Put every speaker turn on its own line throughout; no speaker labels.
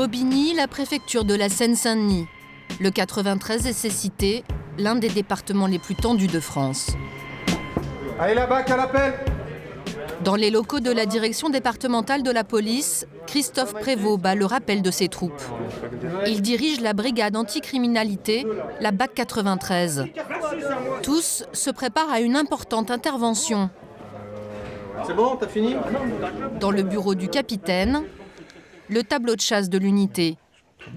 Bobigny, la préfecture de la Seine-Saint-Denis. Le 93 et ses cités, l'un des départements les plus tendus de France.
Allez la BAC à l'appel!
Dans les locaux de la direction départementale de la police, Christophe Prévost bat le rappel de ses troupes. Il dirige la brigade anticriminalité, la BAC 93. Tous se préparent à une importante intervention.
C'est bon, t'as fini?
Dans le bureau du capitaine, le tableau de chasse de l'unité.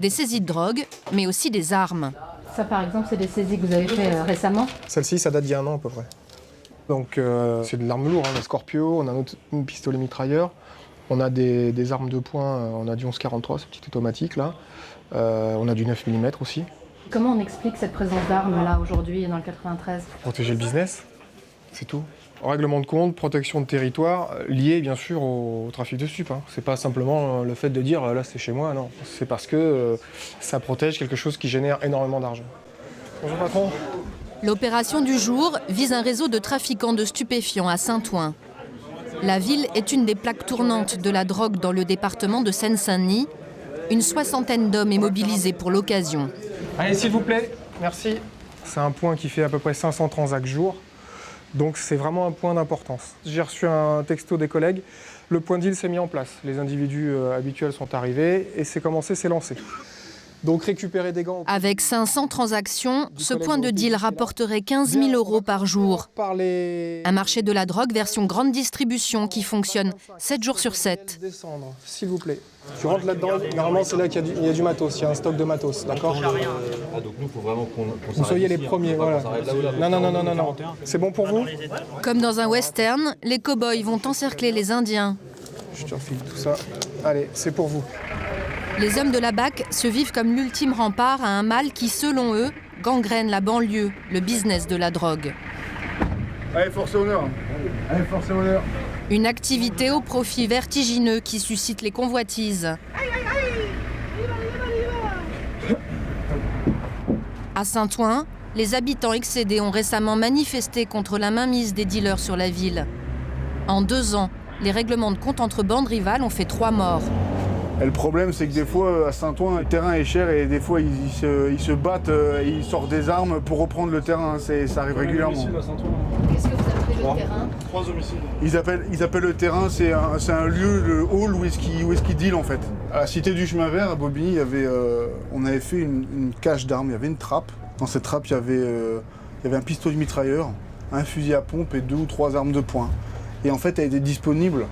Des saisies de drogue, mais aussi des armes.
Ça, par exemple, c'est des saisies que vous avez fait récemment?
Celle-ci, ça date d'il y a un an à peu près. Donc c'est de l'arme lourde, hein, le Scorpio, on a un pistolet mitrailleur, on a des armes de poing, on a du 11-43, ce petit automatique là, on a du 9 mm aussi.
Comment on explique cette présence d'armes là aujourd'hui dans le 93?
Protéger le business, c'est tout. Règlement de compte, protection de territoire, lié bien sûr au trafic de stupes. Hein. C'est pas simplement le fait de dire là c'est chez moi, non. C'est parce que ça protège quelque chose qui génère énormément d'argent. Bonjour patron.
L'opération du jour vise un réseau de trafiquants de stupéfiants à Saint-Ouen. La ville est une des plaques tournantes de la drogue dans le département de Seine-Saint-Denis. Une soixantaine d'hommes est mobilisée pour l'occasion.
Allez s'il vous plaît, merci. C'est un point qui fait à peu près 500 transacts jour. Donc c'est vraiment un point d'importance. J'ai reçu un texto des collègues, le point de deal s'est mis en place. Les individus habituels sont arrivés et c'est commencé, c'est lancé. Donc récupérer des gants...
Avec 500 transactions, ce point de deal rapporterait 15 000 € par jour. Un marché de la drogue version grande distribution qui fonctionne 7 jours sur 7.
Descendre, s'il vous plaît. Tu rentres là-dedans, normalement c'est là qu'il y a du matos, il y a un stock de matos, d'accord?
Ah, donc nous, il faut vraiment qu'on
vous soyez les premiers, voilà. Non. C'est bon pour vous?
Comme dans un western, les cow-boys vont encercler les Indiens.
Je te refile tout ça. Allez, c'est pour vous.
Les hommes de la BAC se vivent comme l'ultime rempart à un mal qui, selon eux, gangrène la banlieue, le business de la drogue.
Allez, force et honneur. Allez, force et honneur.
Une activité au profit vertigineux qui suscite les convoitises. À Saint-Ouen, les habitants excédés ont récemment manifesté contre la mainmise des dealers sur la ville. En 2 ans, les règlements de compte entre bandes rivales ont fait 3 morts.
Et le problème, c'est que des fois, à Saint-Ouen, le terrain est cher et des fois, ils se battent, ils sortent des armes pour reprendre le terrain. Ça arrive régulièrement.
Qu'est-ce que vous appelez le terrain?
3 homicides. Ils appellent le terrain, c'est un lieu, le hall où est-ce qu'ils deal en fait. À la cité du chemin vert, à Bobigny, on avait fait une cache d'armes, il y avait une trappe. Dans cette trappe, il y avait un pistolet mitrailleur, un fusil à pompe et 2 ou 3 armes de poing. Et en fait, elle était disponible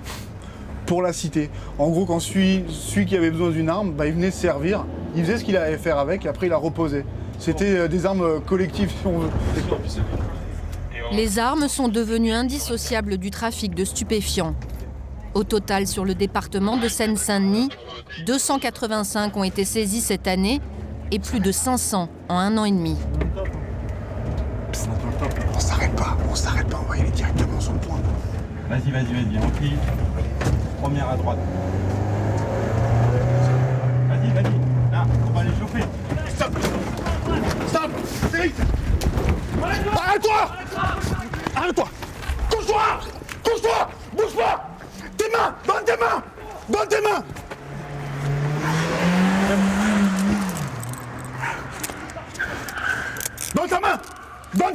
pour la cité. En gros, quand celui qui avait besoin d'une arme, il venait se servir, il faisait ce qu'il allait faire avec et après il la reposait. C'était des armes collectives si on veut.
Les armes sont devenues indissociables du trafic de stupéfiants. Au total, sur le département de Seine-Saint-Denis, 285 ont été saisis cette année et plus de 500 en 1 an et demi.
On s'arrête pas, on va y aller directement sur le point.
Vas-y, on plie. Première à droite. Vas-y, là, on va les chauffer.
Stop Eric Arrête-toi Arrête-toi Couche-toi Bouge pas Tes mains Donne tes mains Donne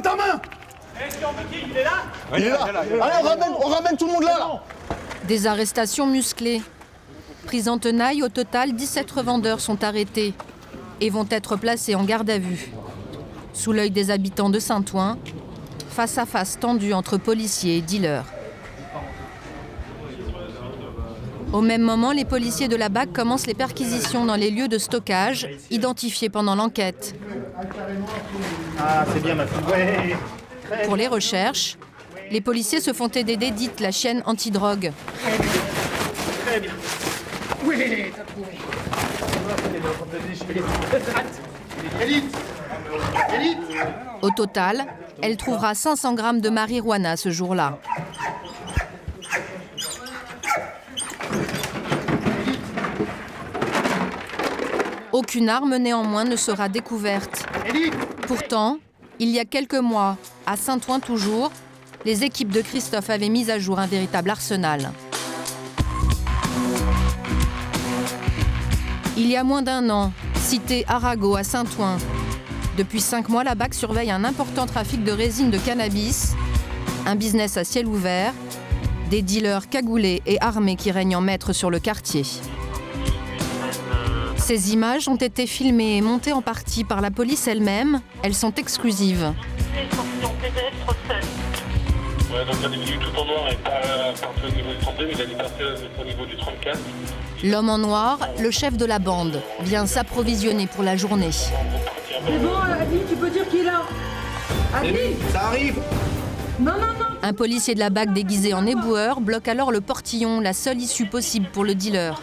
ta main
Est-ce qu'on veut qui? Il est là?
Il est là. Allez, on ramène tout le monde là.
Des arrestations musclées. Pris en tenaille, au total, 17 revendeurs sont arrêtés et vont être placés en garde à vue. Sous l'œil des habitants de Saint-Ouen, face à face tendu entre policiers et dealers. Au même moment, les policiers de la BAC commencent les perquisitions dans les lieux de stockage, identifiés pendant l'enquête.
Ah, c'est bien ma fille. Ouais.
Pour les recherches, les policiers se font aider d'Edith, la chienne antidrogue.
Très bien. Oui, t'as trouvé. Élite.
Au total, elle trouvera 500 grammes de marijuana ce jour-là. Aucune arme néanmoins ne sera découverte. Pourtant, il y a quelques mois, à Saint-Ouen toujours, les équipes de Christophe avaient mis à jour un véritable arsenal. Il y a moins d'1 an, cité Arago à Saint-Ouen. Depuis 5 mois, la BAC surveille un important trafic de résine de cannabis, un business à ciel ouvert, des dealers cagoulés et armés qui règnent en maître sur le quartier. Ces images ont été filmées et montées en partie par la police elle-même. Elles sont exclusives.
Ouais, donc l'individu tout en noir est pas parti au niveau du 32, mais il a dû partir au niveau du 34.
L'homme en noir, le chef de la bande, vient s'approvisionner pour la journée.
C'est bon, Adi, tu peux dire qu'il est là. Adi,
Ça arrive.
non.
Un policier de la BAC déguisé en éboueur bloque alors le portillon, la seule issue possible pour le dealer.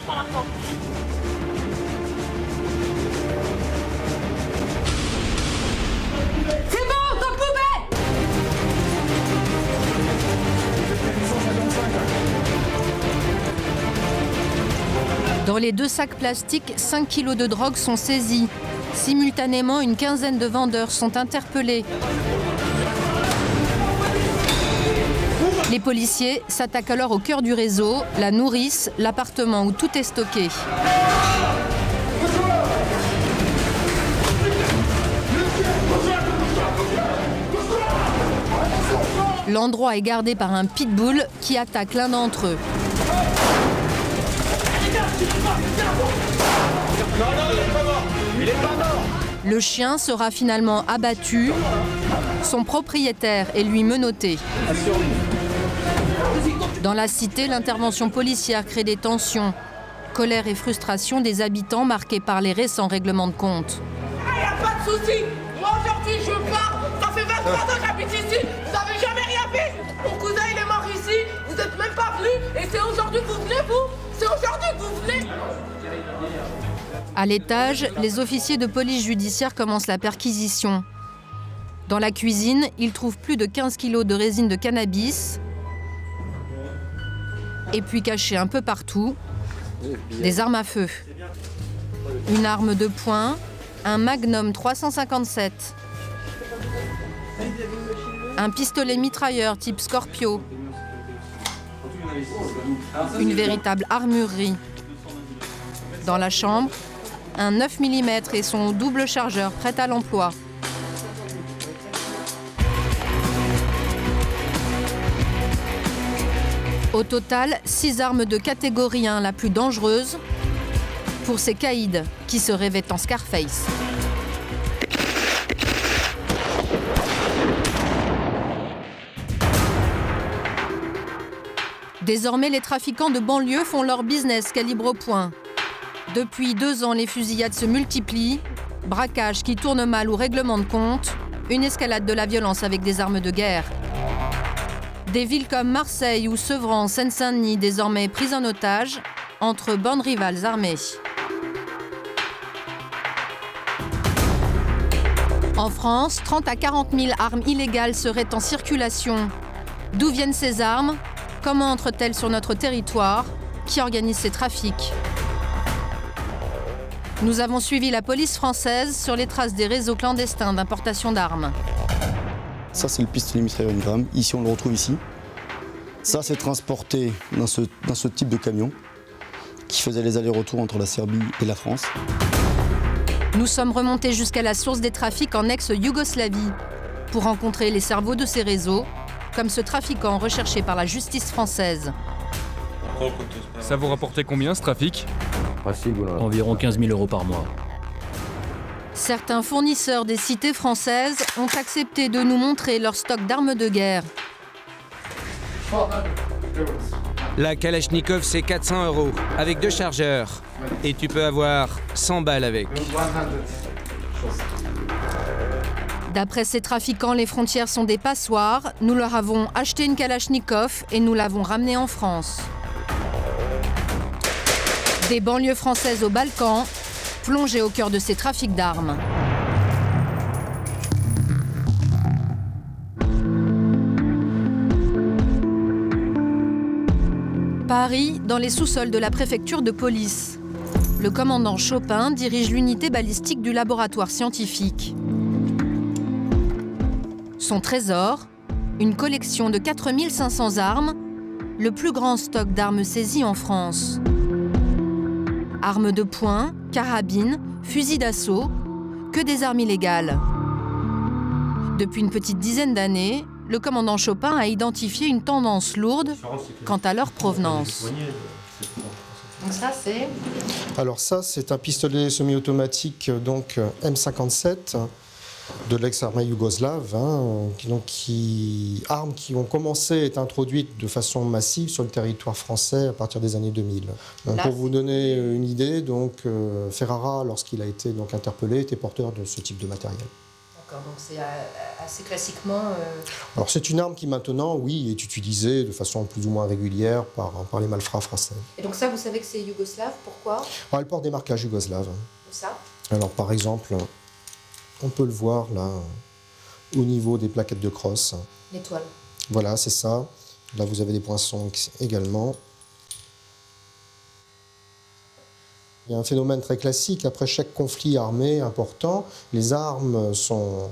C'est bon, t'en pouvais.
Dans les 2 sacs plastiques, 5 kilos de drogue sont saisis. Simultanément, une quinzaine de vendeurs sont interpellés. Les policiers s'attaquent alors au cœur du réseau, la nourrice, l'appartement où tout est stocké. L'endroit est gardé par un pitbull qui attaque l'un d'entre eux. Le chien sera finalement abattu. Son propriétaire est lui menotté. Dans la cité, l'intervention policière crée des tensions. Colère et frustration des habitants marqués par les récents règlements de compte.
Il n'y a pas de souci. Moi, aujourd'hui, je pars. Ça fait 23 ans que j'habite ici. Vous n'avez jamais rien fait. Mon cousin, il est mort ici. Vous n'êtes même pas venu. Et c'est aujourd'hui que vous venez, vous. C'est aujourd'hui que vous venez.
À l'étage, les officiers de police judiciaire commencent la perquisition. Dans la cuisine, ils trouvent plus de 15 kilos de résine de cannabis. Et puis cachés un peu partout, des armes à feu. Une arme de poing, un Magnum 357. Un pistolet mitrailleur type Scorpio. Une véritable armurerie. Dans la chambre, un 9 mm et son double chargeur prêt à l'emploi. Au total, 6 armes de catégorie 1, la plus dangereuse, pour ces caïds qui se rêvaient en Scarface. Désormais, les trafiquants de banlieue font leur business calibre au point. Depuis 2 ans, les fusillades se multiplient, braquages qui tournent mal ou règlements de compte, une escalade de la violence avec des armes de guerre. Des villes comme Marseille ou Sevran, en Seine-Saint-Denis, désormais prises en otage entre bandes rivales armées. En France, 30 à 40 000 armes illégales seraient en circulation. D'où viennent ces armes? Comment entrent-elles sur notre territoire? Qui organise ces trafics? Nous avons suivi la police française sur les traces des réseaux clandestins d'importation d'armes.
Ça, c'est le pistolet mitrailleur Ingram. Ici, on le retrouve ici. Ça, c'est transporté dans ce type de camion qui faisait les allers-retours entre la Serbie et la France.
Nous sommes remontés jusqu'à la source des trafics en ex-Yougoslavie pour rencontrer les cerveaux de ces réseaux, comme ce trafiquant recherché par la justice française.
Ça vous rapportait combien, ce trafic?
Environ 15 000 € par mois.
Certains fournisseurs des cités françaises ont accepté de nous montrer leur stock d'armes de guerre.
La Kalachnikov, c'est 400 €, avec 2 chargeurs. Et tu peux avoir 100 balles avec.
D'après ces trafiquants, les frontières sont des passoires. Nous leur avons acheté une Kalachnikov et nous l'avons ramenée en France. Des banlieues françaises aux Balkans, plongées au cœur de ces trafics d'armes. Paris, dans les sous-sols de la préfecture de police. Le commandant Chopin dirige l'unité balistique du laboratoire scientifique. Son trésor, une collection de 4500 armes, le plus grand stock d'armes saisies en France. Armes de poing, carabines, fusils d'assaut, que des armes illégales. Depuis une petite dizaine d'années, le commandant Chopin a identifié une tendance lourde quant à leur provenance.
Donc ça, c'est...
Alors ça, c'est un pistolet semi-automatique donc M57 de l'ex-armée yougoslave, armes qui ont commencé à être introduites de façon massive sur le territoire français à partir des années 2000. Donc, pour vous donner une idée, Ferrara, lorsqu'il a été interpellé, était porteur de ce type de matériel.
D'accord, donc c'est assez classiquement...
Alors c'est une arme qui maintenant, oui, est utilisée de façon plus ou moins régulière par les malfrats français.
Et donc ça, vous savez que c'est yougoslave, pourquoi?
Alors, elle porte des marquages yougoslaves.
Où ça? Alors
par exemple, on peut le voir là, au niveau des plaquettes de crosse.
L'étoile.
Voilà, c'est ça. Là, vous avez des poinçons également. Il y a un phénomène très classique. Après chaque conflit armé important, les armes sont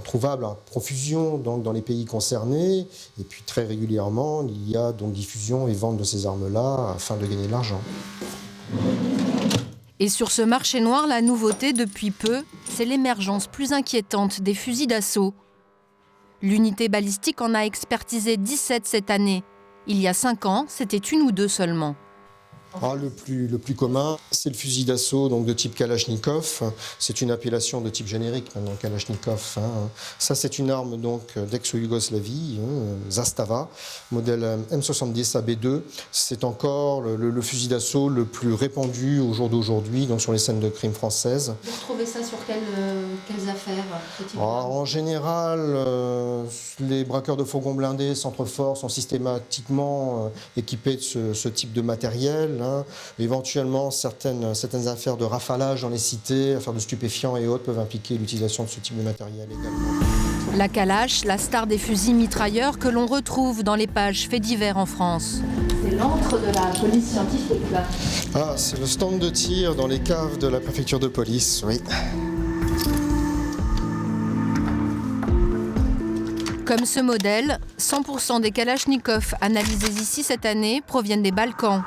trouvables à profusion dans les pays concernés. Et puis très régulièrement, il y a donc diffusion et vente de ces armes-là afin de gagner de l'argent.
Et sur ce marché noir, la nouveauté depuis peu, c'est l'émergence plus inquiétante des fusils d'assaut. L'unité balistique en a expertisé 17 cette année. Il y a 5 ans, c'était 1 ou 2 seulement.
Le plus commun, c'est le fusil d'assaut de type Kalachnikov. C'est une appellation de type générique maintenant, Kalachnikov. Ça, c'est une arme d'ex-Yougoslavie, Zastava, modèle M70 AB2. C'est encore le fusil d'assaut le plus répandu au jour d'aujourd'hui sur les scènes de crime françaises.
Vous retrouvez ça sur quelles affaires, ce type
en général, les braqueurs de fourgons blindés, centres-forts sont systématiquement équipés de ce type de matériel. Éventuellement, certaines affaires de rafalage dans les cités, affaires de stupéfiants et autres peuvent impliquer l'utilisation de ce type de matériel également.
La Kalash, la star des fusils mitrailleurs que l'on retrouve dans les pages faits divers en France.
C'est l'antre de la police scientifique, là.
C'est le stand de tir dans les caves de la préfecture de police, oui.
Comme ce modèle, 100% des Kalachnikov analysés ici cette année proviennent des Balkans.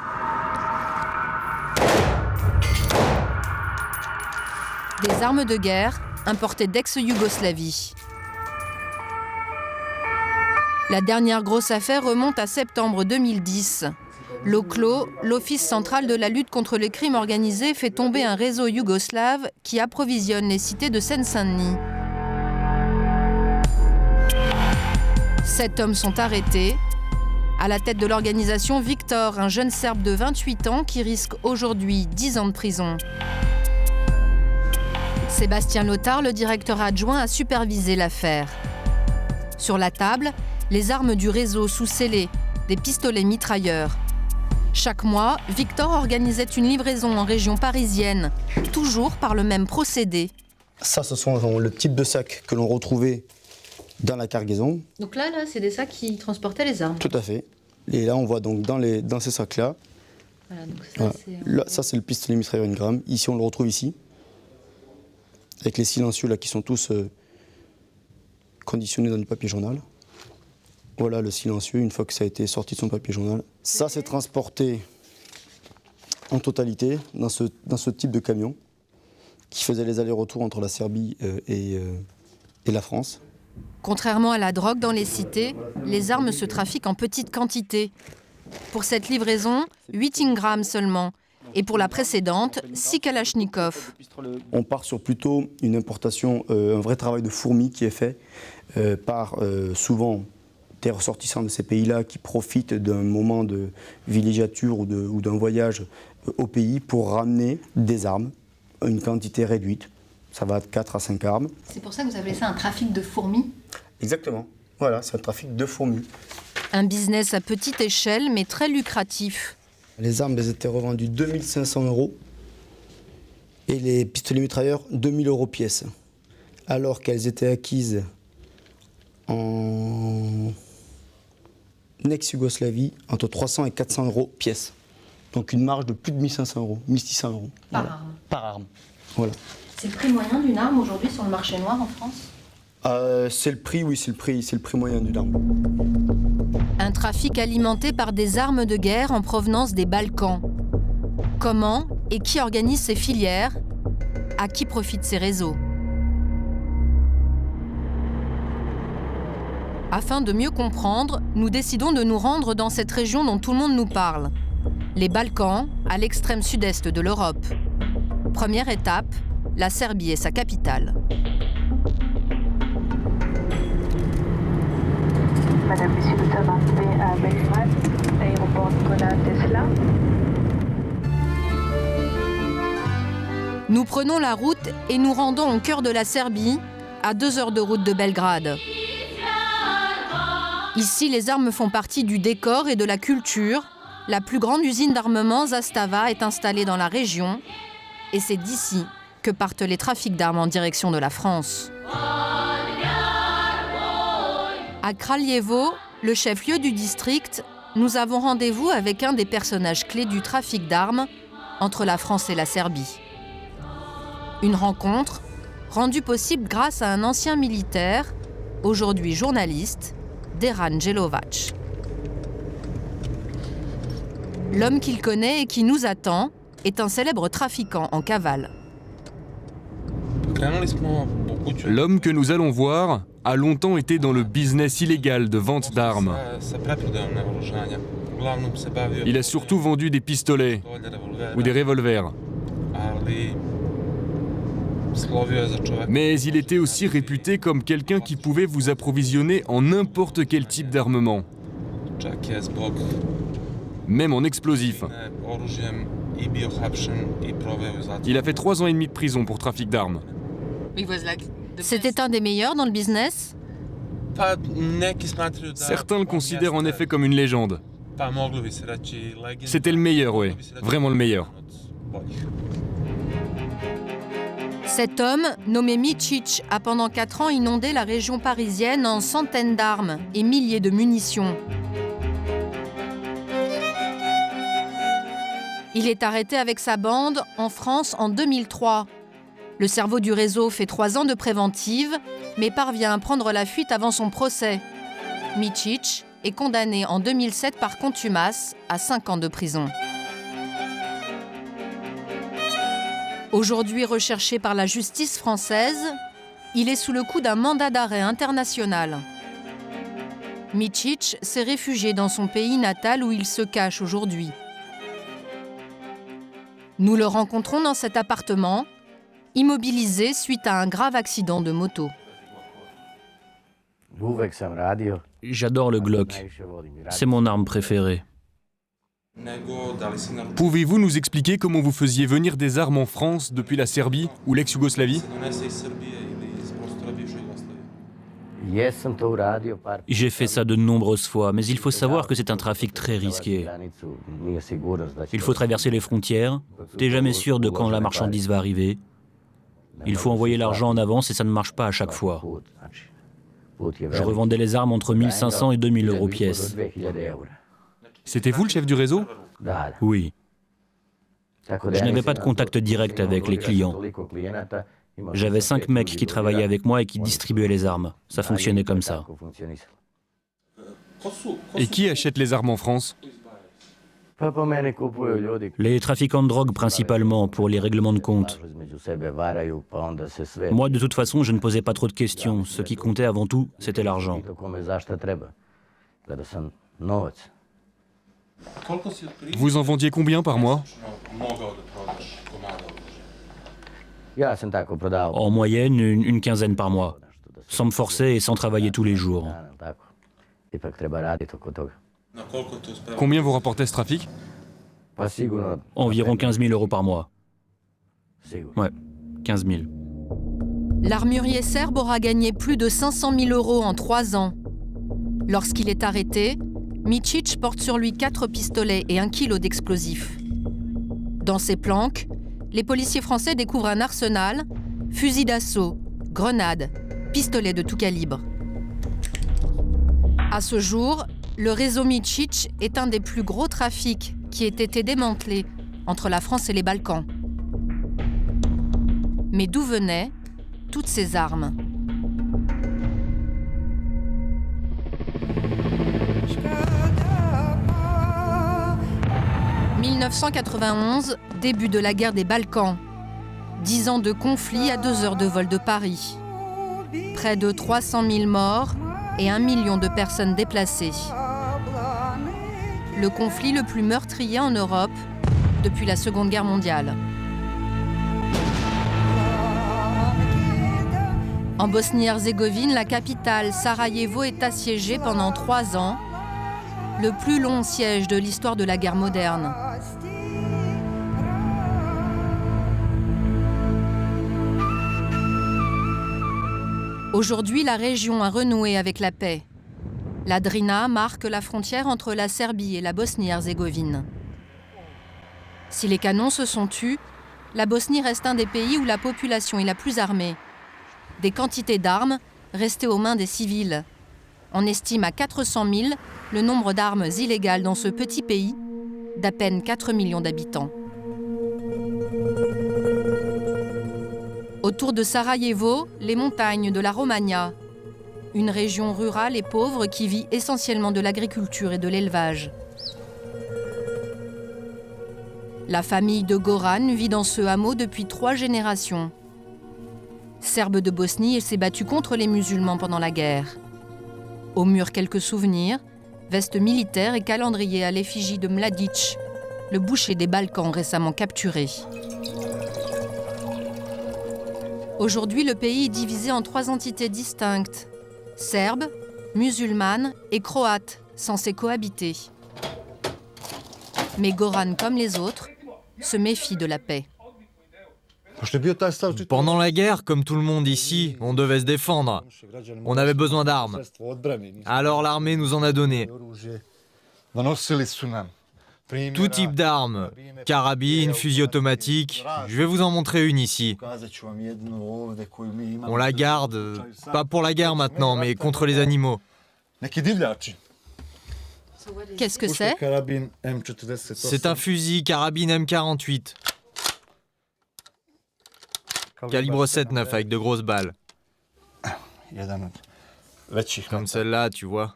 Des armes de guerre importées d'ex-Yougoslavie. La dernière grosse affaire remonte à septembre 2010. L'OCLO, l'Office central de la lutte contre les crimes organisés, fait tomber un réseau yougoslave qui approvisionne les cités de Seine-Saint-Denis. 7 hommes sont arrêtés. À la tête de l'organisation, Victor, un jeune Serbe de 28 ans qui risque aujourd'hui 10 ans de prison. Sébastien Lothar, le directeur adjoint, a supervisé l'affaire. Sur la table, les armes du réseau sous scellé, des pistolets mitrailleurs. Chaque mois, Victor organisait une livraison en région parisienne, toujours par le même procédé.
Ça, ce sont le type de sacs que l'on retrouvait dans la cargaison.
Donc là, c'est des sacs qui transportaient les armes.
Tout à fait. Et là, on voit donc dans ces sacs-là.
Voilà, donc ça,
Là, ça, c'est le pistolet mitrailleur Ingram. Ici, on le retrouve ici. Avec les silencieux là, qui sont tous conditionnés dans du papier journal. Voilà le silencieux, une fois que ça a été sorti de son papier journal. Ça, c'est transporté en totalité dans ce type de camion qui faisait les allers-retours entre la Serbie et la France.
Contrairement à la drogue dans les cités, les armes se trafiquent en petite quantité. Pour cette livraison, 8 Ingram seulement. Et pour la précédente, 6 Kalachnikov.
On part sur plutôt une importation, un vrai travail de fourmi qui est fait par souvent des ressortissants de ces pays-là qui profitent d'un moment de villégiature ou d'un voyage au pays pour ramener des armes, une quantité réduite. Ça va de 4 à 5 armes.
C'est pour ça que vous appelez ça un trafic de fourmis?
Exactement. Voilà, c'est un trafic de fourmis.
Un business à petite échelle, mais très lucratif.
Les armes, elles étaient revendues 2 500 € et les pistolets mitrailleurs 2 000 € pièce, alors qu'elles étaient acquises en ex-Yougoslavie entre 300 et 400 € pièce. Donc une marge de plus de 1 500 €, 1 600 €.
Par
voilà.
arme.
Par arme. Voilà.
C'est le prix moyen d'une arme aujourd'hui sur le marché noir en France?
C'est le prix, oui, c'est le prix moyen d'une arme.
Un trafic alimenté par des armes de guerre en provenance des Balkans. Comment et qui organise ces filières? À qui profitent ces réseaux? Afin de mieux comprendre, nous décidons de nous rendre dans cette région dont tout le monde nous parle. Les Balkans, à l'extrême sud-est de l'Europe. Première étape, la Serbie et sa capitale.
Madame, Monsieur, nous sommes arrivés à Belgrade, aéroport Nikola Tesla.
Nous prenons la route et nous rendons au cœur de la Serbie, à 2 heures de route de Belgrade. Ici, les armes font partie du décor et de la culture. La plus grande usine d'armement, Zastava, est installée dans la région. Et c'est d'ici que partent les trafics d'armes en direction de la France. À Kraljevo, le chef-lieu du district, nous avons rendez-vous avec un des personnages clés du trafic d'armes entre la France et la Serbie. Une rencontre rendue possible grâce à un ancien militaire, aujourd'hui journaliste, Deran Jelovac. L'homme qu'il connaît et qui nous attend est un célèbre trafiquant en cavale.
L'homme que nous allons voir a longtemps été dans le business illégal de vente d'armes. Il a surtout vendu des pistolets ou des revolvers. Mais il était aussi réputé comme quelqu'un qui pouvait vous approvisionner en n'importe quel type d'armement, même en explosifs. Il a fait 3 ans et demi de prison pour trafic d'armes.
C'était un des meilleurs dans le business?
Certains le considèrent en effet comme une légende. C'était le meilleur, oui, vraiment le meilleur.
Cet homme, nommé Micic, a pendant 4 ans inondé la région parisienne en centaines d'armes et milliers de munitions. Il est arrêté avec sa bande en France en 2003. Le cerveau du réseau fait 3 ans de préventive, mais parvient à prendre la fuite avant son procès. Micic est condamné en 2007 par contumace à 5 ans de prison. Aujourd'hui recherché par la justice française, il est sous le coup d'un mandat d'arrêt international. Micic s'est réfugié dans son pays natal où il se cache aujourd'hui. Nous le rencontrons dans cet appartement, immobilisé suite à un grave accident de moto.
J'adore le Glock. C'est mon arme préférée.
Pouvez-vous nous expliquer comment vous faisiez venir des armes en France depuis la Serbie ou l'ex-Yougoslavie?
J'ai fait ça de nombreuses fois, mais il faut savoir que c'est un trafic très risqué. Il faut traverser les frontières, t'es jamais sûr de quand la marchandise va arriver. Il faut envoyer l'argent en avance et ça ne marche pas à chaque fois. Je revendais les armes entre 1500 et 2000 euros pièce.
C'était vous le chef du réseau?
Oui. Je n'avais pas de contact direct avec les clients. J'avais 5 mecs qui travaillaient avec moi et qui distribuaient les armes. Ça fonctionnait comme ça.
Et qui achète les armes en France?
Les trafiquants de drogue principalement, pour les règlements de compte. Moi, de toute façon, je ne posais pas trop de questions. Ce qui comptait avant tout, c'était l'argent.
Vous en vendiez combien par mois?
En moyenne, une quinzaine par mois. Sans me forcer et sans travailler tous les jours.
Combien vous rapportait ce trafic?
Environ 15 000 euros par mois. Ouais, 15 000.
L'armurier serbe aura gagné plus de 500 000 euros en 3 ans. Lorsqu'il est arrêté, Micic porte sur lui 4 pistolets et 1 kilo d'explosifs. Dans ses planques, les policiers français découvrent un arsenal, fusils d'assaut, grenades, pistolets de tout calibre. À ce jour, le réseau Micic est un des plus gros trafics qui ait été démantelé entre la France et les Balkans. Mais d'où venaient toutes ces armes ? « 1991, Début de la guerre des Balkans. 10 ans de conflit à 2 heures de vol de Paris. Près de 300 000 morts et 1 million de personnes déplacées. Le conflit le plus meurtrier en Europe depuis la Seconde Guerre mondiale. En Bosnie-Herzégovine, la capitale, Sarajevo, est assiégée pendant 3 ans, le plus long siège de l'histoire de la guerre moderne. Aujourd'hui, la région a renoué avec la paix. La Drina marque la frontière entre la Serbie et la Bosnie-Herzégovine. Si les canons se sont tus, la Bosnie reste un des pays où la population est la plus armée. Des quantités d'armes restées aux mains des civils. On estime à 400 000 le nombre d'armes illégales dans ce petit pays d'à peine 4 millions d'habitants. Autour de Sarajevo, les montagnes de la Romagna, une région rurale et pauvre qui vit essentiellement de l'agriculture et de l'élevage. La famille de Goran vit dans ce hameau depuis 3 générations. Serbe de Bosnie, il s'est battu contre les musulmans pendant la guerre. Au mur, quelques souvenirs, veste militaire et calendrier à l'effigie de Mladic, le boucher des Balkans récemment capturé. Aujourd'hui, le pays est divisé en 3 entités distinctes, serbe, musulmane et croate, censées cohabiter. Mais Goran, comme les autres, se méfie de la paix.
Pendant la guerre, comme tout le monde ici, on devait se défendre. On avait besoin d'armes. Alors l'armée nous en a donné. Tout type d'armes, carabines, fusils automatiques. Je vais vous en montrer une ici. On la garde, pas pour la guerre maintenant, mais contre les animaux.
Qu'est-ce que c'est?
C'est un fusil carabine M48. Calibre 7,9 avec de grosses balles. Comme celle-là, tu vois.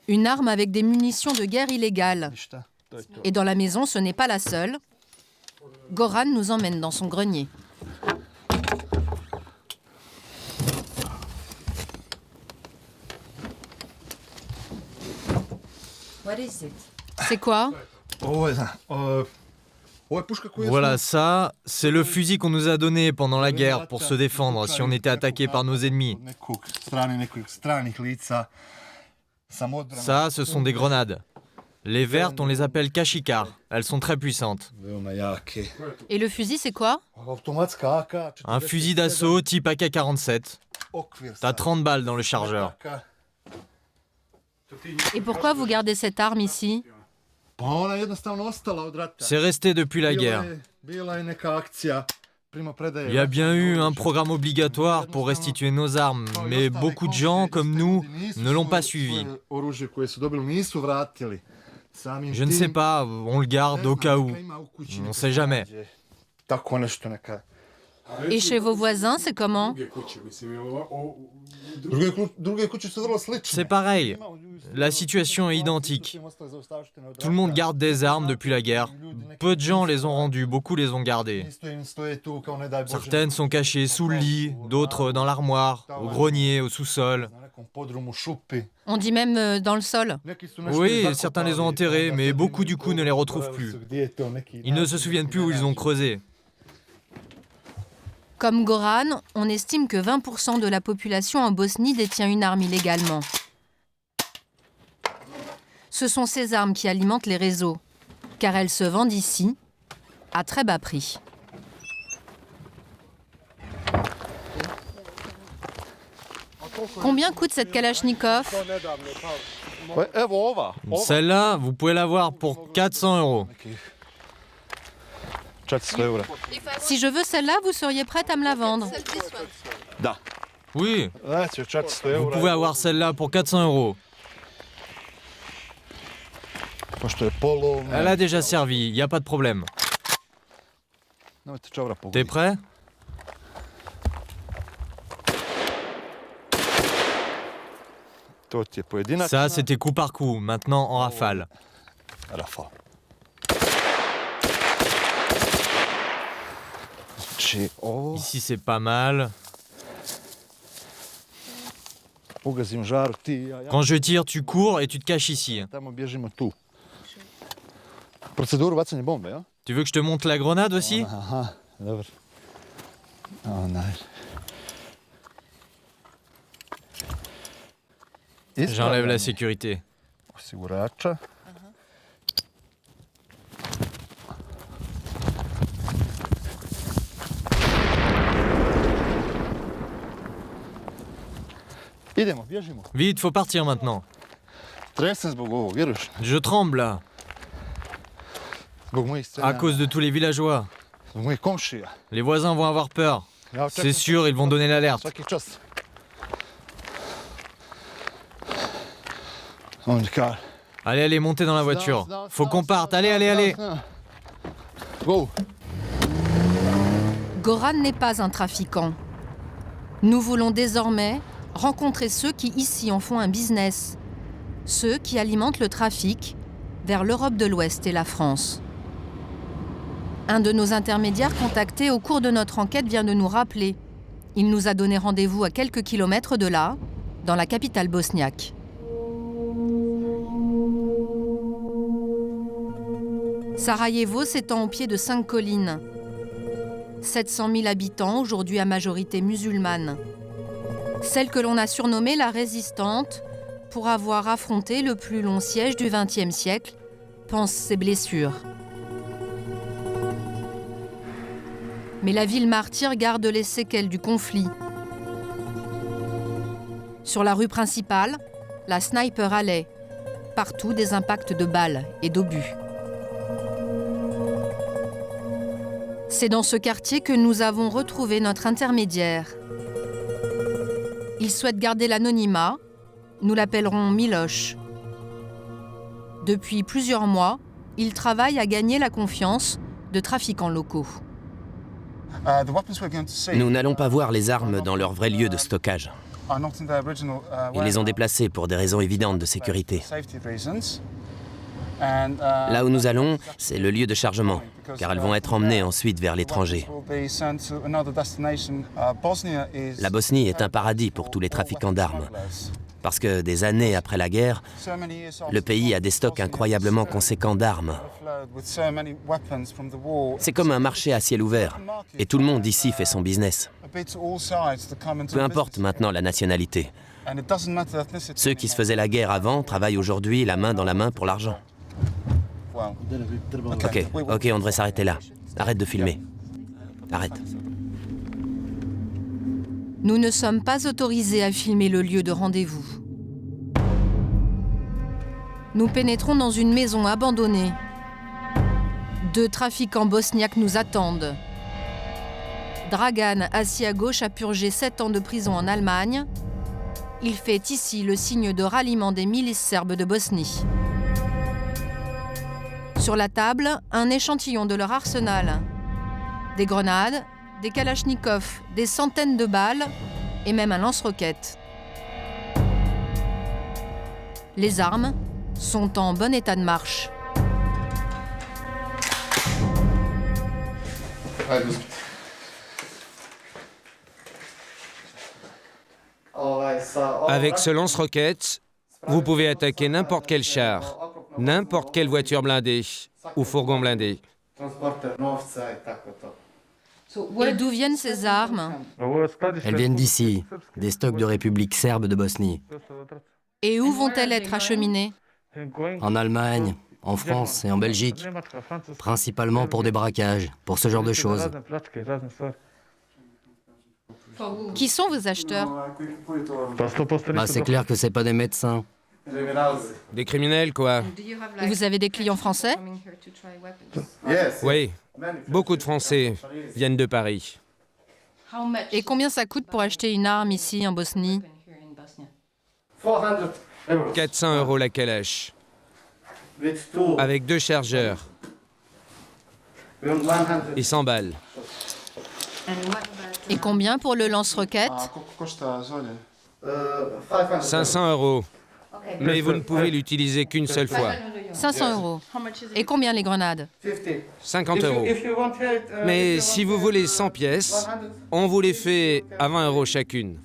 Une arme avec des munitions de guerre illégales. Et dans la maison, ce n'est pas la seule. Goran nous emmène dans son grenier. C'est quoi?
Voilà, ça, c'est le fusil qu'on nous a donné pendant la guerre pour se défendre si on était attaqué par nos ennemis. Ça, ce sont des grenades. Les vertes, on les appelle kashikar. Elles sont très puissantes.
Et le fusil, c'est quoi?
Un fusil d'assaut type AK-47. T'as 30 balles dans le chargeur.
Et pourquoi vous gardez cette arme ici?
C'est resté depuis la guerre. Il y a bien eu un programme obligatoire pour restituer nos armes, mais beaucoup de gens, comme nous, ne l'ont pas suivi. Je ne sais pas, on le garde au cas où. On ne sait jamais.
Et chez vos voisins, c'est comment?
C'est pareil. La situation est identique. Tout le monde garde des armes depuis la guerre. Peu de gens les ont rendues, beaucoup les ont gardées. Certaines sont cachées sous le lit, d'autres dans l'armoire, au grenier, au sous-sol.
On dit même dans le sol.
Oui, certains les ont enterrés, mais beaucoup du coup ne les retrouvent plus. Ils ne se souviennent plus où ils ont creusé.
Comme Goran, on estime que 20% de la population en Bosnie détient une arme illégalement. Ce sont ces armes qui alimentent les réseaux, car elles se vendent ici à très bas prix. Combien coûte cette Kalachnikov?
Celle-là, vous pouvez l'avoir pour 400 €.
Si je veux celle-là, vous seriez prête à me la vendre?
Oui. Vous pouvez avoir celle-là pour 400 €. Elle a déjà servi, il n'y a pas de problème. T'es prêt? Ça, c'était coup par coup, maintenant en rafale. Ici, c'est pas mal. Quand je tire, tu cours et tu te caches ici. Tu veux que je te monte la grenade aussi? J'enlève la sécurité. Vite, faut partir maintenant. Je tremble là. À cause de tous les villageois. Les voisins vont avoir peur. C'est sûr, ils vont donner l'alerte. Allez, allez, montez dans la voiture. Faut qu'on parte. Allez, allez, allez.
Goran n'est pas un trafiquant. Nous voulons désormais rencontrer ceux qui ici en font un business. Ceux qui alimentent le trafic vers l'Europe de l'Ouest et la France. Un de nos intermédiaires contactés au cours de notre enquête vient de nous rappeler. Il nous a donné rendez-vous à quelques kilomètres de là, dans la capitale bosniaque. Sarajevo s'étend au pied de 5 collines. 700 000 habitants, aujourd'hui à majorité musulmane. Celle que l'on a surnommée la résistante, pour avoir affronté le plus long siège du XXe siècle, pense ses blessures. Mais la ville martyre garde les séquelles du conflit. Sur la rue principale, la Sniper Alley. Partout des impacts de balles et d'obus. C'est dans ce quartier que nous avons retrouvé notre intermédiaire. Il souhaite garder l'anonymat. Nous l'appellerons Miloš. Depuis plusieurs mois, il travaille à gagner la confiance de trafiquants locaux.
Nous n'allons pas voir les armes dans leur vrai lieu de stockage. Ils les ont déplacées pour des raisons évidentes de sécurité. Là où nous allons, c'est le lieu de chargement, car elles vont être emmenées ensuite vers l'étranger. La Bosnie est un paradis pour tous les trafiquants d'armes, parce que des années après la guerre, le pays a des stocks incroyablement conséquents d'armes. C'est comme un marché à ciel ouvert, et tout le monde ici fait son business. Peu importe maintenant la nationalité. Ceux qui se faisaient la guerre avant travaillent aujourd'hui la main dans la main pour l'argent. Ok, on devrait s'arrêter là. Arrête de filmer. Arrête.
Nous ne sommes pas autorisés à filmer le lieu de rendez-vous. Nous pénétrons dans une maison abandonnée. 2 trafiquants bosniaques nous attendent. Dragan, assis à gauche, a purgé 7 ans de prison en Allemagne. Il fait ici le signe de ralliement des milices serbes de Bosnie. Sur la table, un échantillon de leur arsenal. Des grenades, des kalachnikovs, des centaines de balles et même un lance-roquettes. Les armes sont en bon état de marche.
Avec ce lance-roquettes, vous pouvez attaquer n'importe quel char, n'importe quelle voiture blindée ou fourgon blindé.
Et d'où viennent ces armes?
Elles viennent d'ici, des stocks de République serbe de Bosnie.
Et où vont-elles être acheminées?
En Allemagne, en France et en Belgique. Principalement pour des braquages, pour ce genre de choses.
Qui sont vos acheteurs?
C'est clair que c'est pas des médecins.
Des criminels, quoi.
Et vous avez des clients français?
Oui, beaucoup de Français viennent de Paris.
Et combien ça coûte pour acheter une arme ici, en Bosnie?
400 € la calèche. Avec 2 chargeurs. Et 100 balles.
Et combien pour le lance-roquette?
500 €. Mais vous ne pouvez l'utiliser qu'une seule fois.
500 €. Et combien les grenades?
50 €. Mais si vous voulez 100 pièces, on vous les fait à 20 € chacune.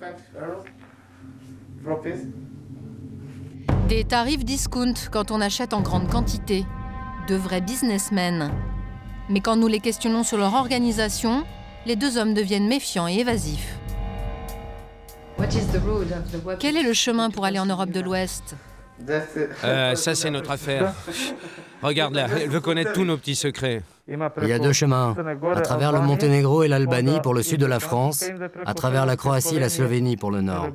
Des tarifs discount quand on achète en grande quantité. De vrais businessmen. Mais quand nous les questionnons sur leur organisation, les deux hommes deviennent méfiants et évasifs. Quel est le chemin pour aller en Europe de l'Ouest?
Ça, c'est notre affaire. Regarde là, elle veut connaître tous nos petits secrets.
Il y a deux chemins, à travers le Monténégro et l'Albanie pour le sud de la France, à travers la Croatie et la Slovénie pour le nord.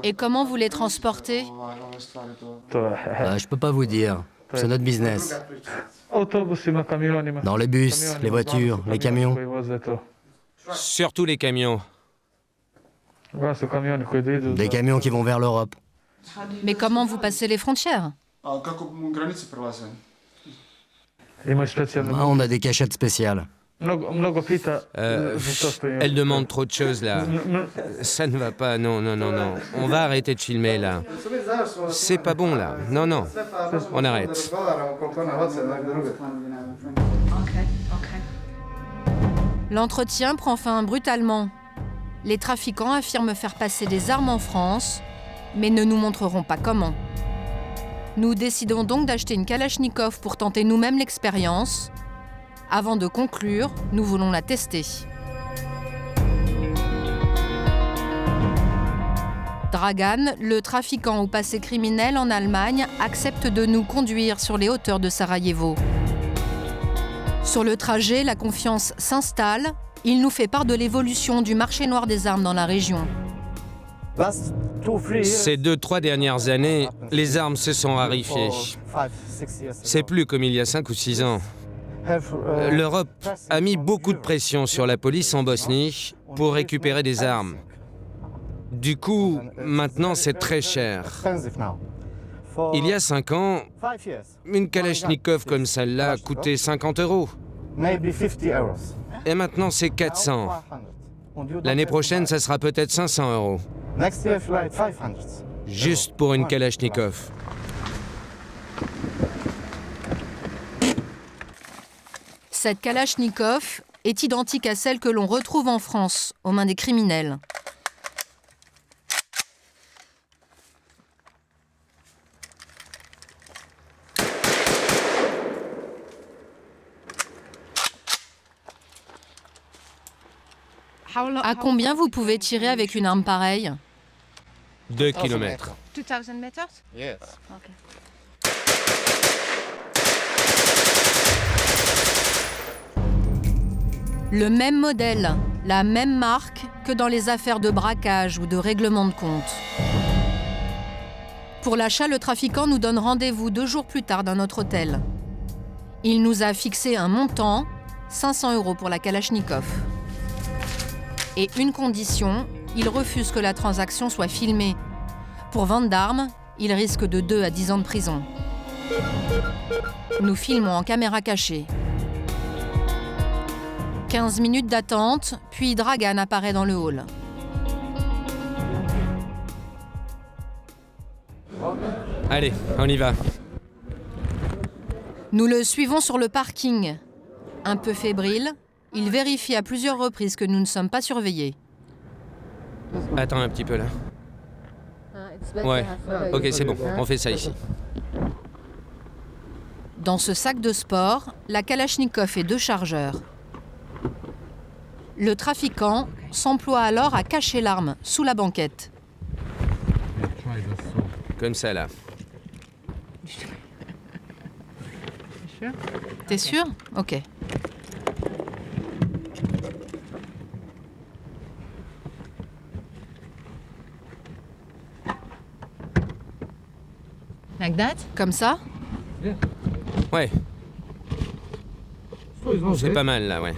Et comment vous les transportez?
Je peux pas vous dire, c'est notre business. Dans les bus, les voitures, les camions.
Surtout les camions.
Des camions qui vont vers l'Europe.
Mais comment vous passez les frontières?
On a des cachettes spéciales.
Elle demande trop de choses là. Ça ne va pas, non. On va arrêter de filmer là. C'est pas bon là. Non. On arrête.
L'entretien prend fin brutalement. Les trafiquants affirment faire passer des armes en France, mais ne nous montreront pas comment. Nous décidons donc d'acheter une Kalachnikov pour tenter nous-mêmes l'expérience. Avant de conclure, nous voulons la tester. Dragan, le trafiquant au passé criminel en Allemagne, accepte de nous conduire sur les hauteurs de Sarajevo. Sur le trajet, la confiance s'installe. Il nous fait part de l'évolution du marché noir des armes dans la région.
Ces 2-3 dernières années, les armes se sont raréfiées. C'est plus comme il y a 5 ou 6 ans. L'Europe a mis beaucoup de pression sur la police en Bosnie pour récupérer des armes. Du coup, maintenant c'est très cher. Il y a 5 ans, une Kalachnikov comme celle-là coûtait 50 €. Et maintenant c'est 400. L'année prochaine, ça sera peut-être 500 €. Juste pour une Kalachnikov.
Cette Kalachnikov est identique à celle que l'on retrouve en France, aux mains des criminels. À combien vous pouvez tirer avec une arme pareille?
2 kilomètres.
2000 meters?
Yes.
Le même modèle, la même marque que dans les affaires de braquage ou de règlement de compte. Pour l'achat, le trafiquant nous donne rendez-vous 2 jours plus tard dans notre hôtel. Il nous a fixé un montant, 500 € pour la Kalachnikov. Et une condition, il refuse que la transaction soit filmée. Pour vente d'armes, il risque de 2 à 10 ans de prison. Nous filmons en caméra cachée. 15 minutes d'attente, puis Dragan apparaît dans le hall.
Allez, on y va.
Nous le suivons sur le parking. Un peu fébrile, il vérifie à plusieurs reprises que nous ne sommes pas surveillés.
Attends un petit peu là. Ouais, ok, c'est bon, on fait ça ici.
Dans ce sac de sport, la Kalachnikov et 2 chargeurs. Le trafiquant s'emploie alors à cacher l'arme sous la banquette.
Comme ça là.
T'es sûr? Ok.
Like that?
Comme ça?
Ouais. C'est pas mal là, ouais.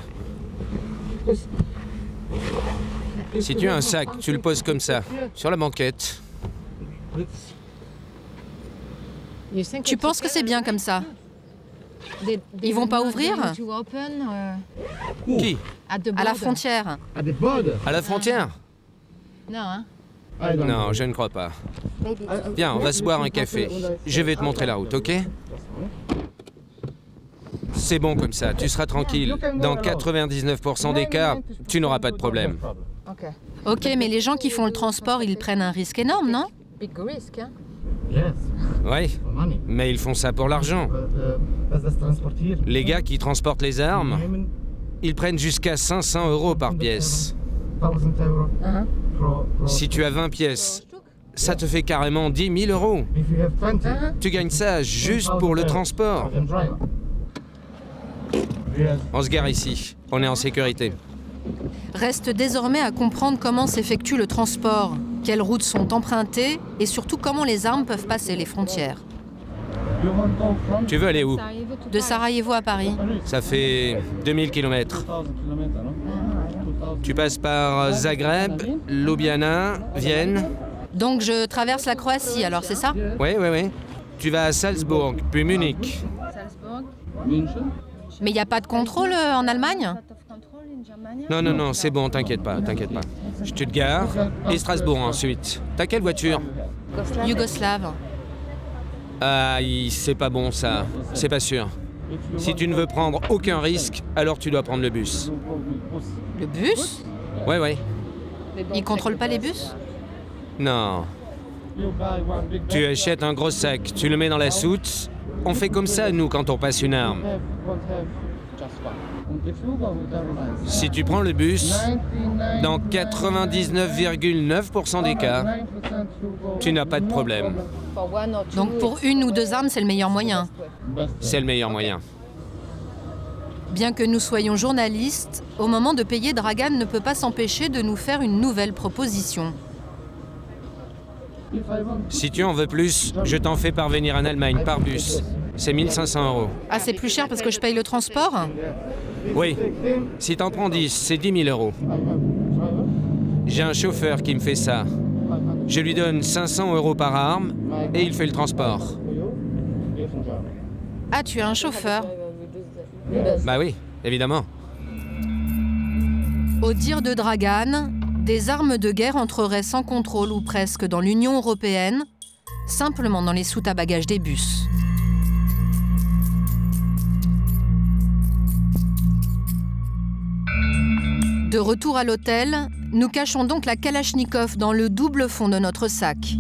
Si tu as un sac, tu le poses comme ça, sur la banquette.
Tu penses que c'est bien comme ça? Ils vont pas ouvrir?
Qui?
À la frontière.
À la frontière?
Non, hein?
Non, je ne crois pas. Viens, on va se boire un café. Je vais te montrer la route, ok? C'est bon comme ça, tu seras tranquille. Dans 99% des cas, tu n'auras pas de problème.
Ok, mais les gens qui font le transport, ils prennent un risque énorme, non?
Oui, mais ils font ça pour l'argent. Les gars qui transportent les armes, ils prennent jusqu'à 500 € par pièce. Si tu as 20 pièces, ça te fait carrément 10 000 €. Tu gagnes ça juste pour le transport. On se gare ici, on est en sécurité.
Reste désormais à comprendre comment s'effectue le transport, quelles routes sont empruntées et surtout comment les armes peuvent passer les frontières.
Tu veux aller où?
De Sarajevo à Paris.
Ça fait 2000 km. Tu passes par Zagreb, Ljubljana, Vienne.
Donc je traverse la Croatie, alors c'est ça?
Oui. Tu vas à Salzbourg, puis Munich.
Mais il n'y a pas de contrôle en Allemagne?
Non, c'est bon, t'inquiète pas. Je te gare et Strasbourg ensuite. T'as quelle voiture?
Yougoslave.
Ah, c'est pas bon ça, c'est pas sûr. Si tu ne veux prendre aucun risque, alors tu dois prendre le bus.
Le bus?
Ouais.
Ils contrôlent pas les bus?
Non. Tu achètes un gros sac, tu le mets dans la soute. On fait comme ça, nous, quand on passe une arme. Si tu prends le bus, dans 99,9% des cas, tu n'as pas de problème.
Donc pour 1 ou 2 armes, c'est le meilleur moyen?
C'est le meilleur moyen.
Bien que nous soyons journalistes, au moment de payer, Dragan ne peut pas s'empêcher de nous faire une nouvelle proposition.
Si tu en veux plus, je t'en fais parvenir en Allemagne par bus. C'est 1 500 €.
Ah, c'est plus cher parce que je paye le transport?
Oui. Si t'en prends 10, c'est 10 000 €. J'ai un chauffeur qui me fait ça. Je lui donne 500 € par arme et il fait le transport.
Ah, tu as un chauffeur?
Bah oui, évidemment.
Au dire de Dragan, des armes de guerre entreraient sans contrôle ou presque dans l'Union européenne, simplement dans les soutes à bagages des bus. De retour à l'hôtel, nous cachons donc la Kalachnikov dans le double fond de notre sac.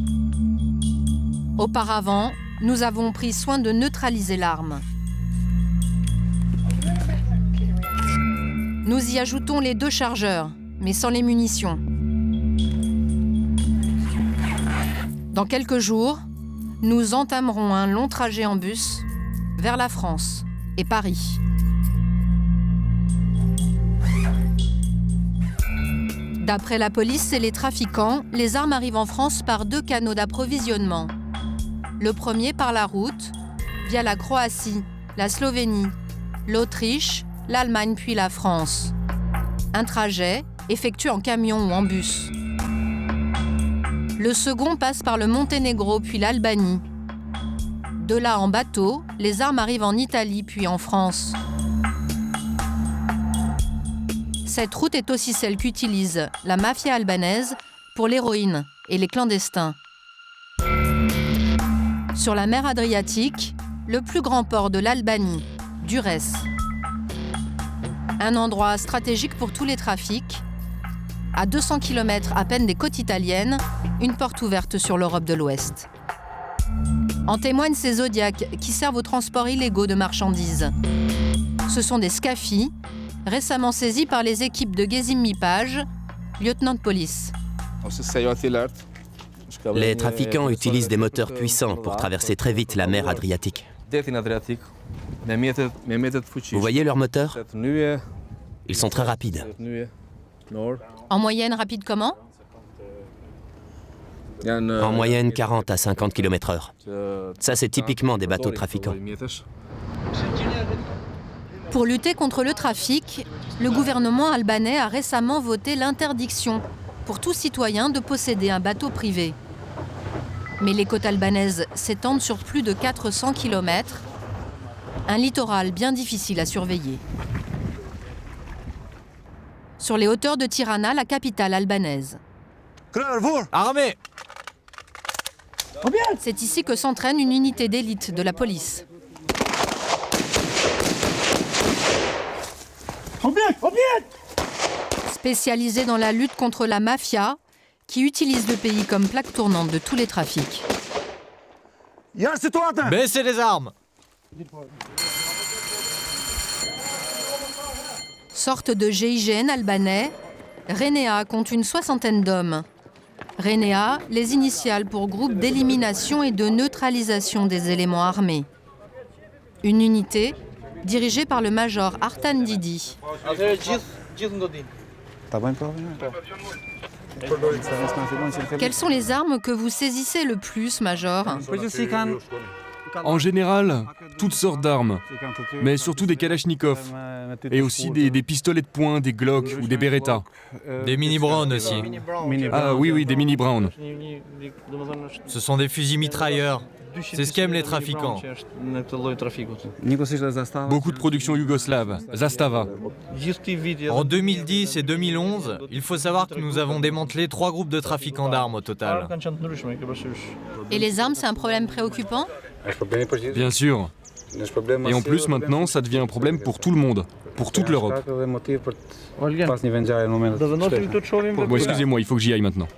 Auparavant, nous avons pris soin de neutraliser l'arme. Nous y ajoutons les 2 chargeurs, mais sans les munitions. Dans quelques jours, nous entamerons un long trajet en bus vers la France et Paris. D'après la police et les trafiquants, les armes arrivent en France par 2 canaux d'approvisionnement. Le premier par la route, via la Croatie, la Slovénie, l'Autriche, l'Allemagne puis la France. Un trajet effectué en camion ou en bus. Le second passe par le Monténégro puis l'Albanie. De là en bateau, les armes arrivent en Italie puis en France. Cette route est aussi celle qu'utilise la mafia albanaise pour l'héroïne et les clandestins. Sur la mer Adriatique, le plus grand port de l'Albanie, Durrës. Un endroit stratégique pour tous les trafics. À 200 km à peine des côtes italiennes, une porte ouverte sur l'Europe de l'Ouest. En témoignent ces Zodiacs qui servent au transport illégaux de marchandises. Ce sont des SCAFI, récemment saisis par les équipes de Gezim Mipaj, lieutenant de police.
Les trafiquants utilisent des moteurs puissants pour traverser très vite la mer Adriatique. Vous voyez leurs moteurs? Ils sont très rapides.
En moyenne, rapide comment?
En moyenne, 40 à 50 km/h. Ça, c'est typiquement des bateaux trafiquants.
Pour lutter contre le trafic, le gouvernement albanais a récemment voté l'interdiction pour tout citoyen de posséder un bateau privé. Mais les côtes albanaises s'étendent sur plus de 400 km, un littoral bien difficile à surveiller. Sur les hauteurs de Tirana, la capitale albanaise.
Armée!
C'est ici que s'entraîne une unité d'élite de la police. Spécialisée dans la lutte contre la mafia, qui utilise le pays comme plaque tournante de tous les trafics.
Baissez les armes!
Sorte de GIGN albanais, Renea compte une 60aine d'hommes. Renea, les initiales pour groupe d'élimination et de neutralisation des éléments armés. Une unité dirigée par le major Artan Didi. Quelles sont les armes que vous saisissez le plus, major?
En général, toutes sortes d'armes, mais surtout des kalachnikovs, et aussi des pistolets de poing, des Glock ou des Beretta.
Des mini Brown aussi.
Ah oui, des mini Brown.
Ce sont des fusils mitrailleurs. C'est ce qu'aiment les trafiquants.
Beaucoup de production yougoslave, Zastava.
En 2010 et 2011, il faut savoir que nous avons démantelé 3 groupes de trafiquants d'armes au total.
Et les armes, c'est un problème préoccupant?
Bien sûr. Et en plus, maintenant, ça devient un problème pour tout le monde, pour toute l'Europe. Bon, excusez-moi, il faut que j'y aille maintenant.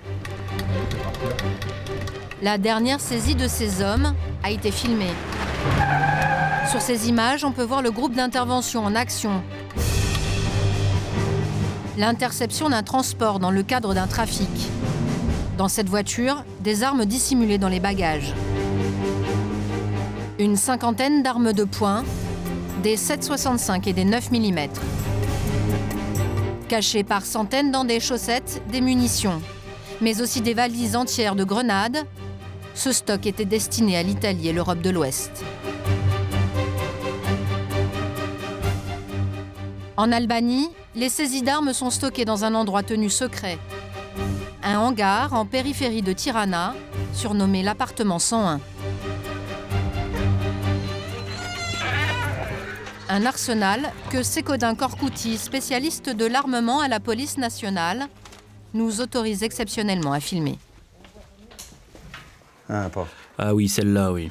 La dernière saisie de ces hommes a été filmée. Sur ces images, on peut voir le groupe d'intervention en action. L'interception d'un transport dans le cadre d'un trafic. Dans cette voiture, des armes dissimulées dans les bagages. Une 50aine d'armes de poing, des 7,65 et des 9 mm. Cachées par centaines dans des chaussettes, des munitions, mais aussi des valises entières de grenades. Ce stock était destiné à l'Italie et l'Europe de l'Ouest. En Albanie, les saisies d'armes sont stockées dans un endroit tenu secret. Un hangar en périphérie de Tirana, surnommé l'appartement 101. Un arsenal que Sekodin Korkouti, spécialiste de l'armement à la police nationale, nous autorise exceptionnellement à filmer.
Ah oui, celle-là, oui.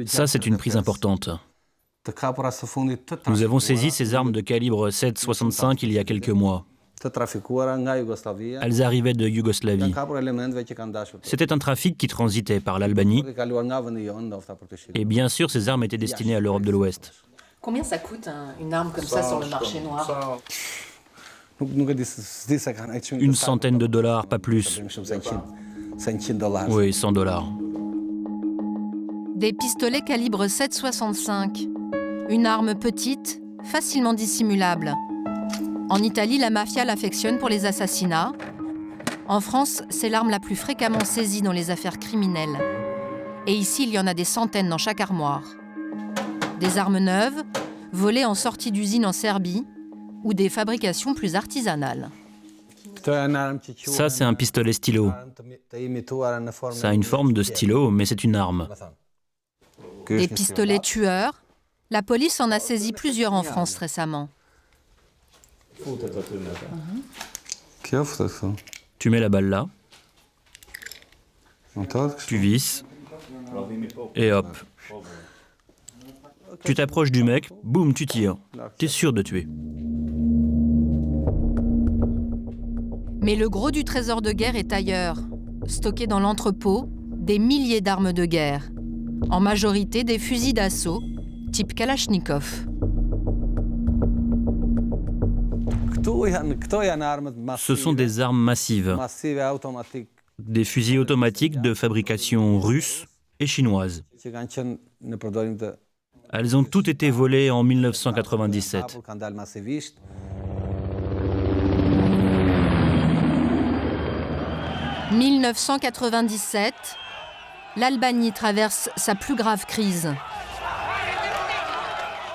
Ça, c'est une prise importante. Nous avons saisi ces armes de calibre 7,65 il y a quelques mois. Elles arrivaient de Yougoslavie. C'était un trafic qui transitait par l'Albanie. Et bien sûr, ces armes étaient destinées à l'Europe de l'Ouest.
Combien ça coûte une arme comme ça sur le marché noir?
Une centaine de dollars, pas plus. Oui, $100.
Des pistolets calibre 7,65. Une arme petite, facilement dissimulable. En Italie, la mafia l'affectionne pour les assassinats. En France, c'est l'arme la plus fréquemment saisie dans les affaires criminelles. Et ici, il y en a des centaines dans chaque armoire. Des armes neuves, volées en sortie d'usine en Serbie, ou des fabrications plus artisanales.
Ça, c'est un pistolet stylo. Ça a une forme de stylo, mais c'est une arme.
Des pistolets tueurs. La police en a saisi plusieurs en France récemment.
Tu mets la balle là, tu visses, et hop. Tu t'approches du mec, boum, tu tires. T'es sûr de tuer.
Mais le gros du trésor de guerre est ailleurs. Stocké dans l'entrepôt, des milliers d'armes de guerre. En majorité des fusils d'assaut, type Kalachnikov.
Ce sont des armes massives. Des fusils automatiques de fabrication russe et chinoise. Elles ont toutes été volées en 1997.
« 1997, l'Albanie traverse sa plus grave crise.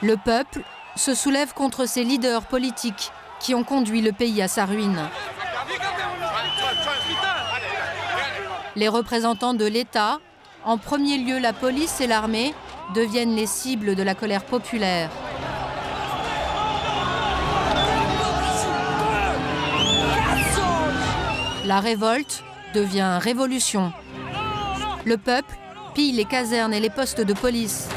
Le peuple se soulève contre ses leaders politiques qui ont conduit le pays à sa ruine. Les représentants de l'État, en premier lieu la police et l'armée, deviennent les cibles de la colère populaire. La révolte devient révolution. Le peuple pille les casernes et les postes de police.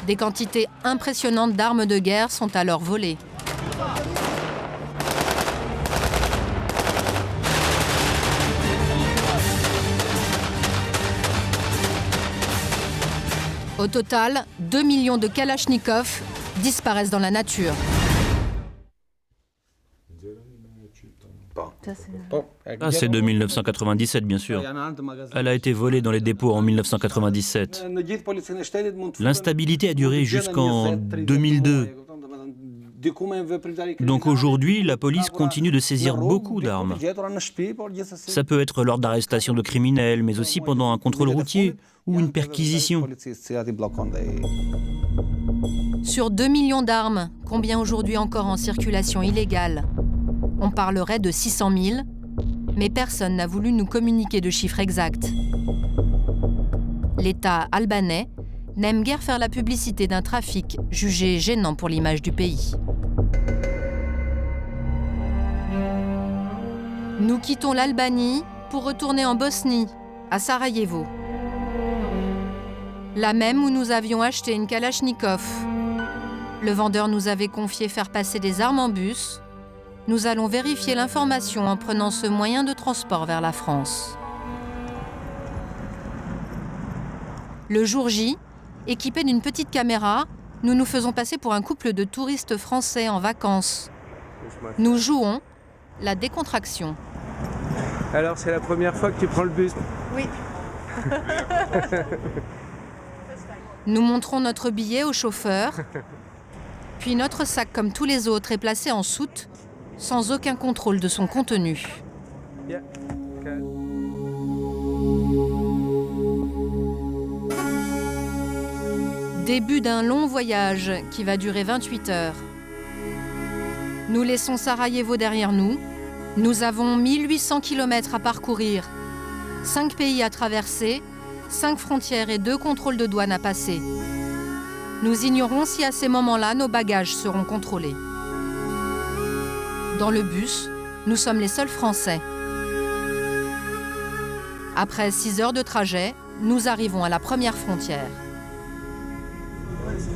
Des quantités impressionnantes d'armes de guerre sont alors volées. Au total, 2 millions de kalachnikovs disparaissent dans la nature.
Ah, c'est de 1997, bien sûr. Elle a été volée dans les dépôts en 1997. L'instabilité a duré jusqu'en 2002. Donc aujourd'hui, la police continue de saisir beaucoup d'armes. Ça peut être lors d'arrestations de criminels, mais aussi pendant un contrôle routier ou une perquisition.
Sur 2 millions d'armes, combien aujourd'hui encore en circulation illégale? On parlerait de 600 000, mais personne n'a voulu nous communiquer de chiffres exacts. L'État albanais n'aime guère faire la publicité d'un trafic jugé gênant pour l'image du pays. Nous quittons l'Albanie pour retourner en Bosnie, à Sarajevo. Là même où nous avions acheté une Kalachnikov. Le vendeur nous avait confié faire passer des armes en bus. Nous allons vérifier l'information en prenant ce moyen de transport vers la France. Le jour J, équipés d'une petite caméra, nous nous faisons passer pour un couple de touristes français en vacances. Nous jouons la décontraction.
Alors, c'est la première fois que tu prends le bus?
Oui.
Nous montrons notre billet au chauffeur, puis notre sac, comme tous les autres, est placé en soute, sans aucun contrôle de son contenu. Début d'un long voyage qui va durer 28 heures. Nous laissons Sarajevo derrière nous. Nous avons 1800 km à parcourir, 5 pays à traverser, 5 frontières et 2 contrôles de douane à passer. Nous ignorons si à ces moments-là, nos bagages seront contrôlés. Dans le bus, nous sommes les seuls Français. Après 6 heures de trajet, nous arrivons à la première frontière.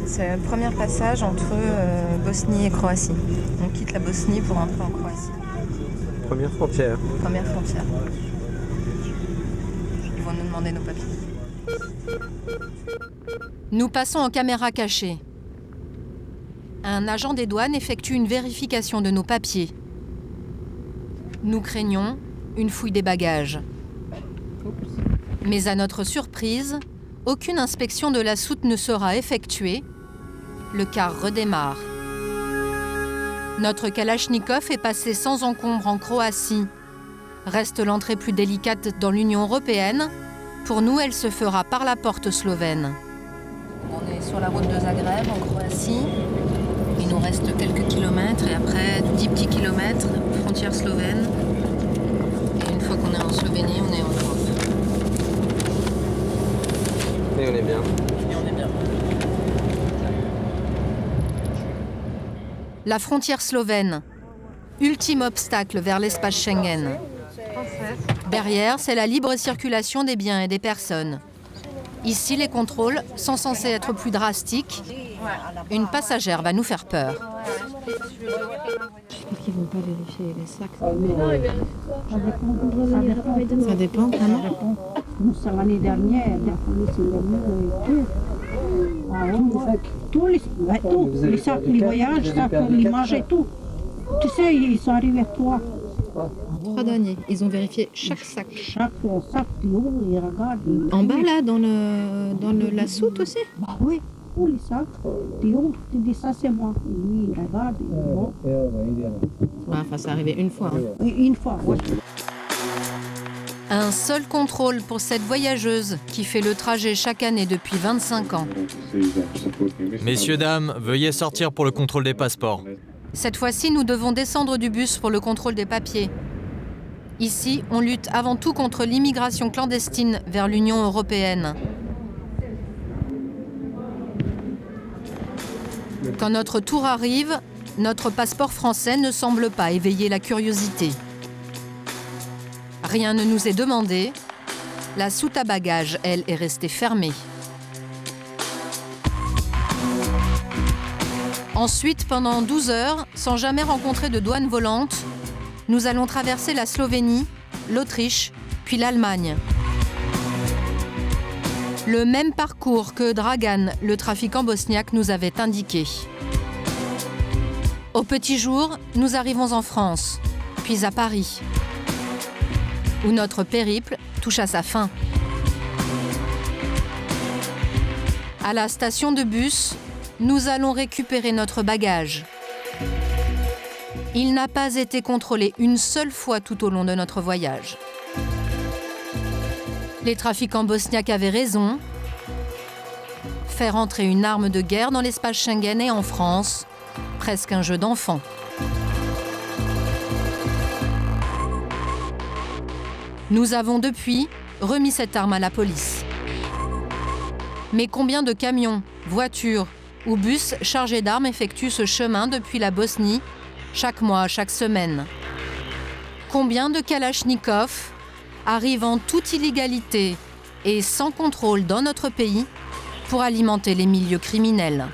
C'est le premier passage entre Bosnie et Croatie. On quitte la Bosnie pour entrer en Croatie.
Première frontière.
Première frontière. Ils vont nous demander nos papiers.
Nous passons en caméra cachée. Un agent des douanes effectue une vérification de nos papiers. Nous craignons une fouille des bagages. Mais à notre surprise, aucune inspection de la soute ne sera effectuée. Le car redémarre. Notre Kalachnikov est passé sans encombre en Croatie. Reste l'entrée plus délicate dans l'Union européenne. Pour nous, elle se fera par la porte slovène.
On est sur la route de Zagreb, en Croatie. Il nous reste quelques kilomètres et après 10 petits kilomètres, frontière slovène. Et une fois qu'on est en Slovénie, on est en Europe.
Et on est bien.
Et on est bien.
La frontière slovène. Ultime obstacle vers l'espace Schengen. Derrière, c'est la libre circulation des biens et des personnes. Ici, les contrôles sont censés être plus drastiques. Une passagère va nous faire peur.
J'espère qu'ils ne vont pas vérifier les sacs. Ça dépend, comment?
Nous, c'est l'année dernière, la police est venue tous les sacs, les voyages, les sacs, les manges et tout. Tu sais, ils sont arrivés 3.
3 douaniers. Ils ont vérifié chaque sac.
Chaque sac, ils regardent.
En bas, là, dans la soute aussi?
Bah oui, tous les sacs. Tu ouvres, tu dis ça, c'est moi. Et lui, il regarde.
Enfin, c'est arrivé une fois. Hein.
Oui, une fois, oui.
Un seul contrôle pour cette voyageuse qui fait le trajet chaque année depuis 25 ans.
Messieurs, dames, veuillez sortir pour le contrôle des passeports.
Cette fois-ci, nous devons descendre du bus pour le contrôle des papiers. Ici, on lutte avant tout contre l'immigration clandestine vers l'Union européenne. Quand notre tour arrive, notre passeport français ne semble pas éveiller la curiosité. Rien ne nous est demandé. La soute à bagages, elle, est restée fermée. Ensuite, pendant 12 heures, sans jamais rencontrer de douane volante, nous allons traverser la Slovénie, l'Autriche, puis l'Allemagne. Le même parcours que Dragan, le trafiquant bosniaque, nous avait indiqué. Au petit jour, nous arrivons en France, puis à Paris, où notre périple touche à sa fin. À la station de bus, nous allons récupérer notre bagage. Il n'a pas été contrôlé une seule fois tout au long de notre voyage. Les trafiquants bosniaques avaient raison. Faire entrer une arme de guerre dans l'espace Schengen et en France, presque un jeu d'enfant. Nous avons depuis remis cette arme à la police. Mais combien de camions, voitures ou bus chargés d'armes effectuent ce chemin depuis la Bosnie, chaque mois, chaque semaine? Combien de kalachnikovs arrivent en toute illégalité et sans contrôle dans notre pays pour alimenter les milieux criminels?